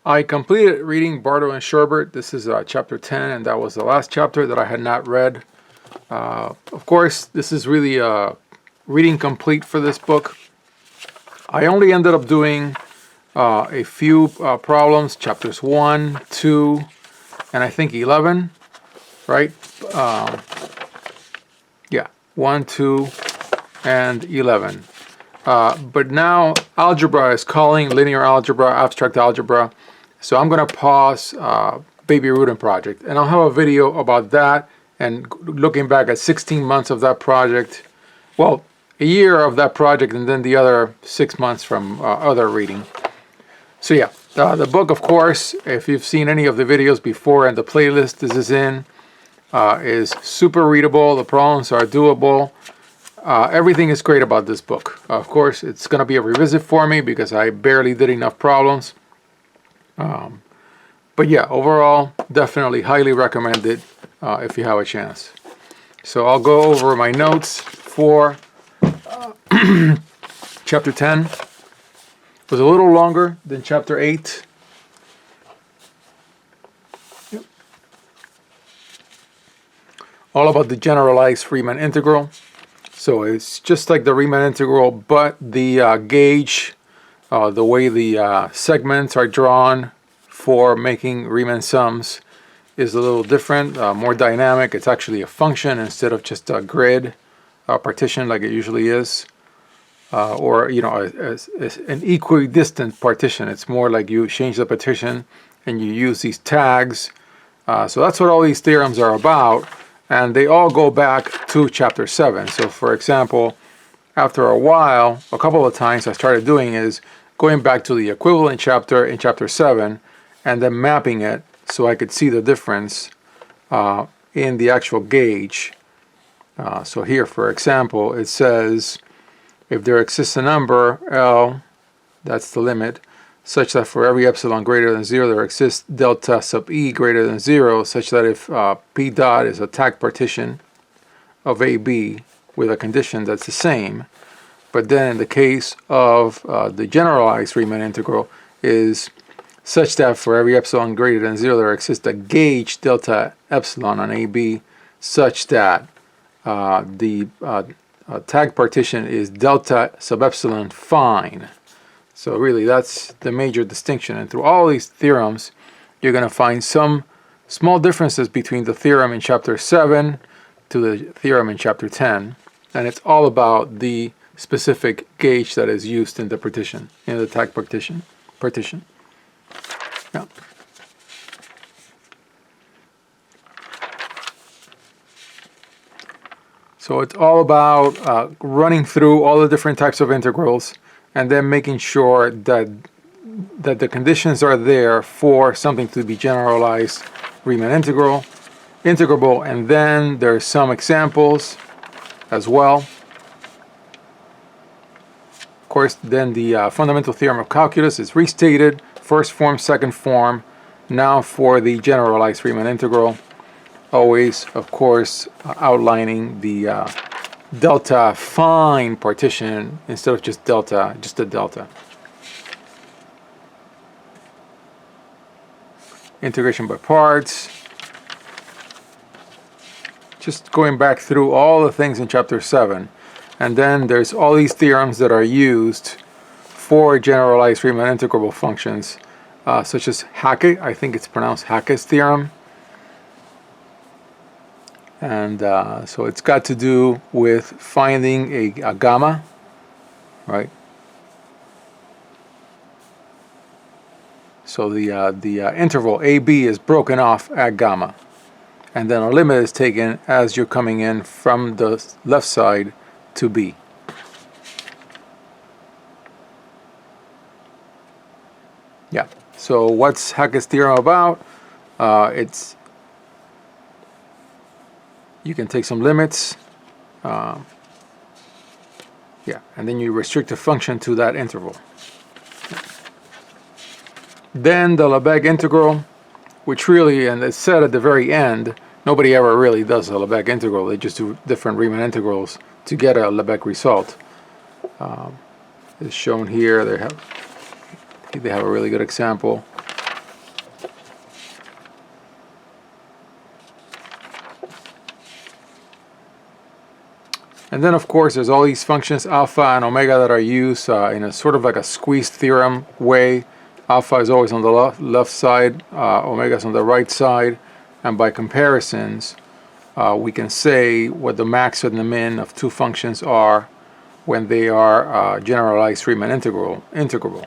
I completed reading Bartle and Sherbert. This is chapter 10, and that was the last chapter that I had not read. Of course, this is really reading complete for this book. I only ended up doing a few problems, chapters 1, 2, and I think 11, right? Yeah, 1, 2, and 11. But now algebra is calling, linear algebra, abstract algebra. So I'm going to pause Baby Rudin project, and I'll have a video about that and looking back at 16 months of that project. Well, a year of that project and then the other 6 months from other reading. So yeah, the book, of course, if you've seen any of the videos before and the playlist this is in, is super readable. The problems are doable. Everything is great about this book. Of course, it's going to be a revisit for me because I barely did enough problems. But yeah, overall, definitely highly recommend it if you have a chance. So I'll go over my notes for chapter 10. It was a little longer than chapter 8. Yep. All about the generalized Riemann integral. So it's just like the Riemann integral, but the gauge, the way the segments are drawn for making Riemann sums is a little different, more dynamic. It's actually a function instead of just a grid partition like it usually is, or an equidistant partition. It's more like you change the partition and you use these tags. So that's what all these theorems are about, and they all go back to chapter 7. So for example, after a while, a couple of times I started doing is going back to the equivalent chapter in chapter 7 and then mapping it so I could see the difference in the actual gauge. So here, for example, it says if there exists a number, L, that's the limit, such that for every epsilon greater than 0 there exists delta sub E greater than 0, such that if P dot is a tag partition of AB with a condition that's the same, but then in the case of the generalized Riemann integral is such that for every epsilon greater than 0 there exists a gauge delta epsilon on AB such that the tag partition is delta sub epsilon fine. So really that's the major distinction, and through all these theorems you're going to find some small differences between the theorem in chapter 7 to the theorem in chapter 10, and it's all about the specific gauge that is used in the partition, in the tag partition. Yeah. So it's all about running through all the different types of integrals and then making sure that the conditions are there for something to be generalized Riemann integrable, and then there's some examples as well. Of course, then the fundamental theorem of calculus is restated, first form, second form, now for the generalized Riemann integral. Always, of course, outlining the delta fine partition instead of just delta, just a delta. Integration by parts. Just going back through all the things in chapter 7. And then there's all these theorems that are used for generalized Riemann integrable functions, such as Hacke, I think it's pronounced Hacke's theorem. And so it's got to do with finding a gamma, right? So the interval AB is broken off at gamma, and then a limit is taken as you're coming in from the left side to B. Yeah. So what's Hacke's theorem about? You can take some limits, yeah, and then you restrict the function to that interval. Then the Lebesgue integral, which really, and it's said at the very end, nobody ever really does a Lebesgue integral. They just do different Riemann integrals to get a Lebesgue result. It's shown here. They have a really good example. And then of course there's all these functions alpha and omega that are used in a sort of like a squeeze theorem way. Alpha is always on the left side, omega is on the right side, and by comparisons we can say what the max and the min of two functions are when they are generalized Riemann integrable.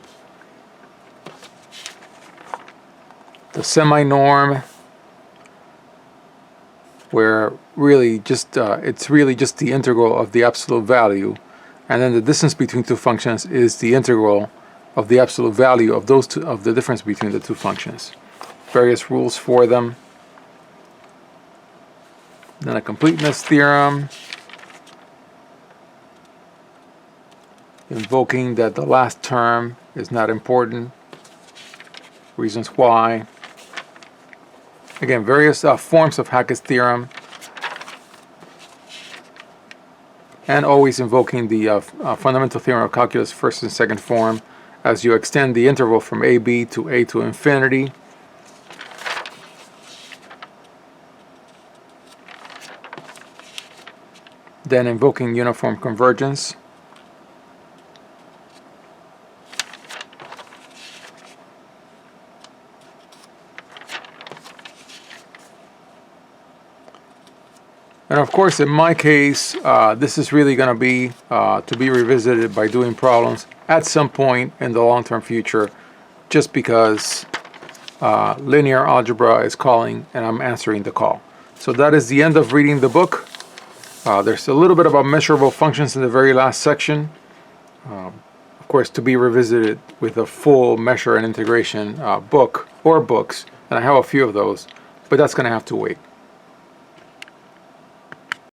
The semi-norm, where really just it's really just the integral of the absolute value, and then the distance between two functions is the integral of the absolute value of those two, of the difference between the two functions. Various rules for them. Then a completeness theorem, invoking that the last term is not important. Reasons why. Again, various forms of Hackett's theorem, and always invoking the fundamental theorem of calculus first and second form as you extend the interval from AB to A to infinity. Then invoking uniform convergence. And of course, in my case, this is really going to be revisited by doing problems at some point in the long-term future, just because linear algebra is calling and I'm answering the call. So that is the end of reading the book. There's a little bit about measurable functions in the very last section. Of course, to be revisited with a full measure and integration book or books, and I have a few of those, but that's going to have to wait.